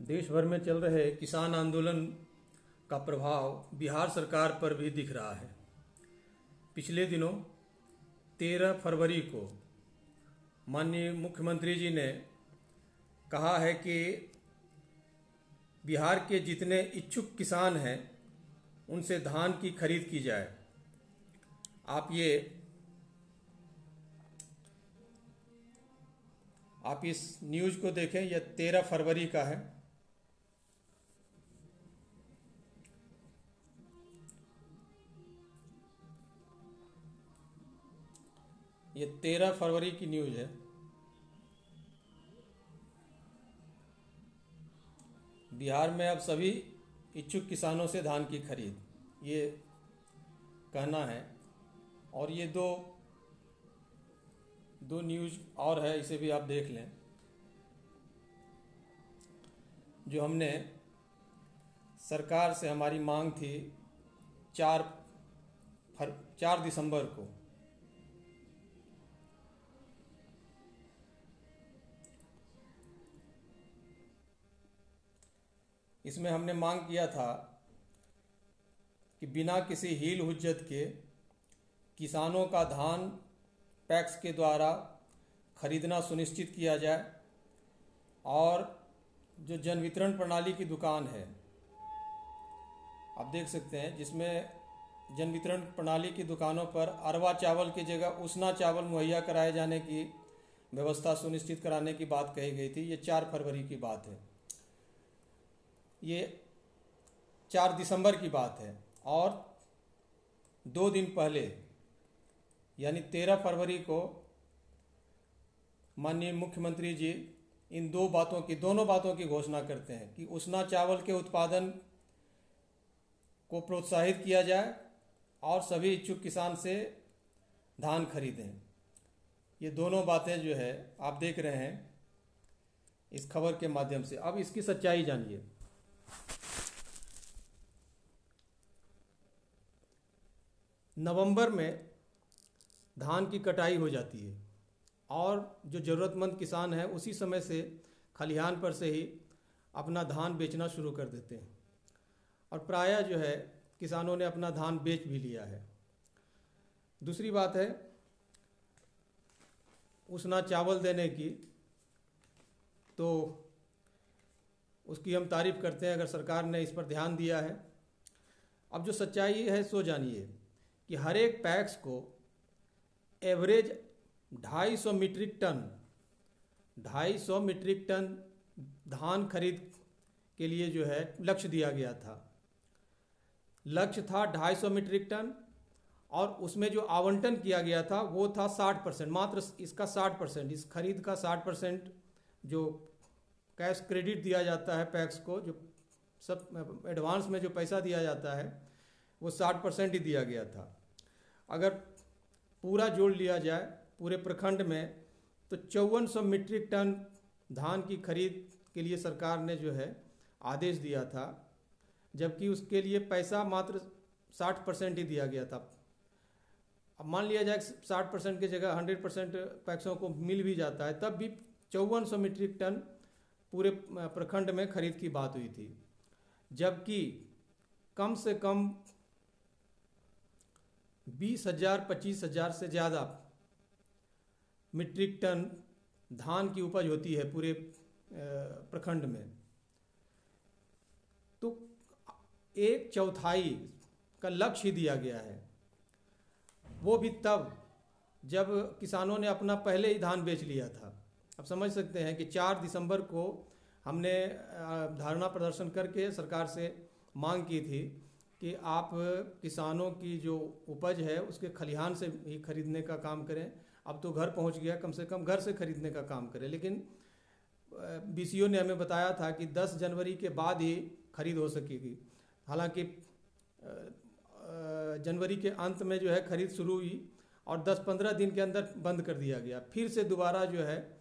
देश भर में चल रहे किसान आंदोलन का प्रभाव बिहार सरकार पर भी दिख रहा है। पिछले दिनों 13 फरवरी को माननीय मुख्यमंत्री जी ने कहा है कि बिहार के जितने इच्छुक किसान हैं उनसे धान की खरीद की जाए। आप इस न्यूज़ को देखें, यह 13 फरवरी का है। ये 13 फरवरी की न्यूज़ है। बिहार में अब सभी इच्छुक किसानों से धान की खरीद, ये कहना है। और ये दो न्यूज़ और है, इसे भी आप देख लें। जो हमने सरकार से हमारी मांग थी 4 दिसंबर को, इसमें हमने मांग किया था कि बिना किसी हील हुज्जत के किसानों का धान पैक्स के द्वारा खरीदना सुनिश्चित किया जाए। और जो जन वितरण प्रणाली की दुकान है, आप देख सकते हैं, जिसमें जन वितरण प्रणाली की दुकानों पर अरवा चावल की जगह उसना चावल मुहैया कराए जाने की व्यवस्था सुनिश्चित कराने की बात कही गई थी। ये 4 फरवरी की बात है। ये 4 दिसंबर की बात है। और 2 दिन पहले यानी 13 फरवरी को माननीय मुख्यमंत्री जी इन दोनों बातों की घोषणा करते हैं कि उसना चावल के उत्पादन को प्रोत्साहित किया जाए और सभी इच्छुक किसान से धान खरीदें। ये दोनों बातें जो है आप देख रहे हैं इस खबर के माध्यम से। अब इसकी सच्चाई जानिए। नवंबर में धान की कटाई हो जाती है और जो ज़रूरतमंद किसान है उसी समय से खलिहान पर से ही अपना धान बेचना शुरू कर देते हैं। और प्रायः जो है किसानों ने अपना धान बेच भी लिया है। दूसरी बात है उसना चावल देने की, तो उसकी हम तारीफ करते हैं अगर सरकार ने इस पर ध्यान दिया है। अब जो सच्चाई है सो जानिए कि हर एक पैक्स को एवरेज 250 मीट्रिक टन धान खरीद के लिए जो है लक्ष्य दिया गया था। लक्ष्य था 250 मीट्रिक टन और उसमें जो आवंटन किया गया था वो था 60%, मात्र इसका 60%, इस खरीद का 60% जो कैश क्रेडिट दिया जाता है पैक्स को, जो सब एडवांस में जो पैसा दिया जाता है वो 60% ही दिया गया था। अगर पूरा जोड़ लिया जाए पूरे प्रखंड में तो 5400 मीट्रिक टन धान की खरीद के लिए सरकार ने जो है आदेश दिया था, जबकि उसके लिए पैसा मात्र 60% ही दिया गया था। अब मान लिया जाए 60% की जगह 100% पैक्सों को मिल भी जाता है, तब भी 5400 मीट्रिक टन पूरे प्रखंड में खरीद की बात हुई थी। जबकि कम से कम 20,000-25,000 से ज़्यादा मीट्रिक टन धान की उपज होती है पूरे प्रखंड में। तो 1/4 का लक्ष्य ही दिया गया है, वो भी तब जब किसानों ने अपना पहले ही धान बेच लिया था। अब समझ सकते हैं कि 4 दिसंबर को हमने धरना प्रदर्शन करके सरकार से मांग की थी कि आप किसानों की जो उपज है उसके खलिहान से ही खरीदने का काम करें। अब तो घर पहुंच गया, कम से कम घर से खरीदने का काम करें। लेकिन बीसीओ ने हमें बताया था कि 10 जनवरी के बाद ही खरीद हो सकेगी। हालांकि जनवरी के अंत में जो है खरीद शुरू हुई और 10-15 दिन के अंदर बंद कर दिया गया। फिर से दोबारा जो है,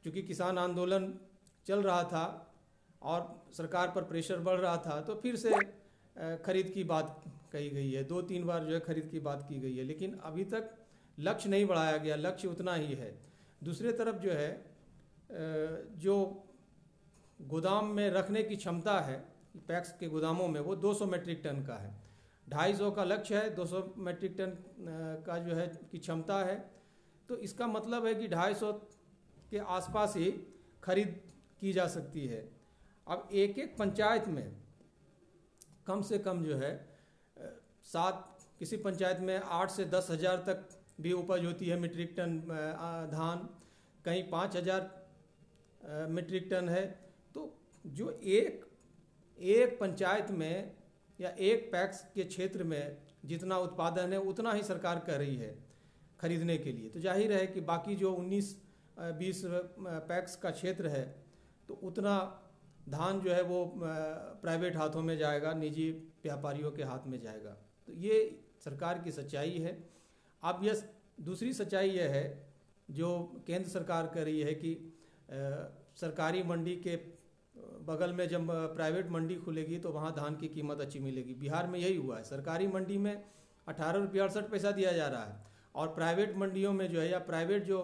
चूँकि किसान आंदोलन चल रहा था और सरकार पर प्रेशर बढ़ रहा था, तो फिर से खरीद की बात कही गई है। 2-3 बार जो है खरीद की बात की गई है, लेकिन अभी तक लक्ष्य नहीं बढ़ाया गया, लक्ष्य उतना ही है। दूसरे तरफ जो है जो गोदाम में रखने की क्षमता है पैक्स के गोदामों में वो 200 मीट्रिक टन का है। 250 का लक्ष्य है, 200 मीट्रिक टन का जो है की क्षमता है। तो इसका मतलब है कि 250 के आसपास ही खरीद की जा सकती है। अब एक एक पंचायत में कम से कम जो है किसी पंचायत में 8 से 10 हज़ार तक भी उपज होती है मीट्रिक टन धान, कहीं 5,000 मीट्रिक टन है। तो जो एक पंचायत में या एक पैक्स के क्षेत्र में जितना उत्पादन है उतना ही सरकार कर रही है खरीदने के लिए। तो जाहिर है कि बाकी जो 19-20 पैक्स का क्षेत्र है तो उतना धान जो है वो प्राइवेट हाथों में जाएगा, निजी व्यापारियों के हाथ में जाएगा। तो ये सरकार की सच्चाई है। अब यह दूसरी सच्चाई यह है जो केंद्र सरकार कर रही है कि सरकारी मंडी के बगल में जब प्राइवेट मंडी खुलेगी तो वहाँ धान की कीमत अच्छी मिलेगी। बिहार में यही हुआ है, सरकारी मंडी में 18 रुपया 68 पैसा दिया जा रहा है और प्राइवेट मंडियों में जो है या प्राइवेट जो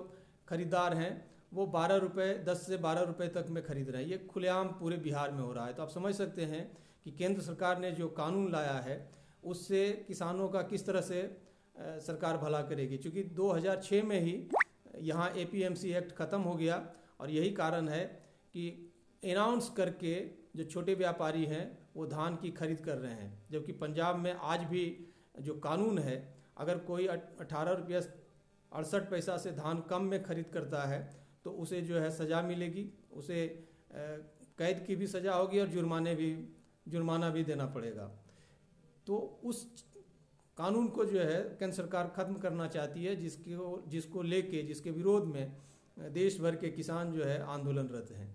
खरीदार हैं वो 12 रुपये 10 से 12 रुपये तक में खरीद रहे हैं। ये खुलेआम पूरे बिहार में हो रहा है। तो आप समझ सकते हैं कि केंद्र सरकार ने जो कानून लाया है उससे किसानों का किस तरह से सरकार भला करेगी। क्योंकि 2006 में ही यहाँ APMC एक्ट ख़त्म हो गया और यही कारण है कि अनाउंस करके जो छोटे व्यापारी हैं वो धान की खरीद कर रहे हैं। जबकि पंजाब में आज भी जो कानून है, अगर कोई 18 रुपया 68 पैसा से धान कम में खरीद करता है तो उसे जो है सज़ा मिलेगी, उसे कैद की भी सज़ा होगी और जुर्माना भी देना पड़ेगा। तो उस कानून को जो है केंद्र सरकार खत्म करना चाहती है, जिसके विरोध में देश भर के किसान जो है आंदोलनरत हैं।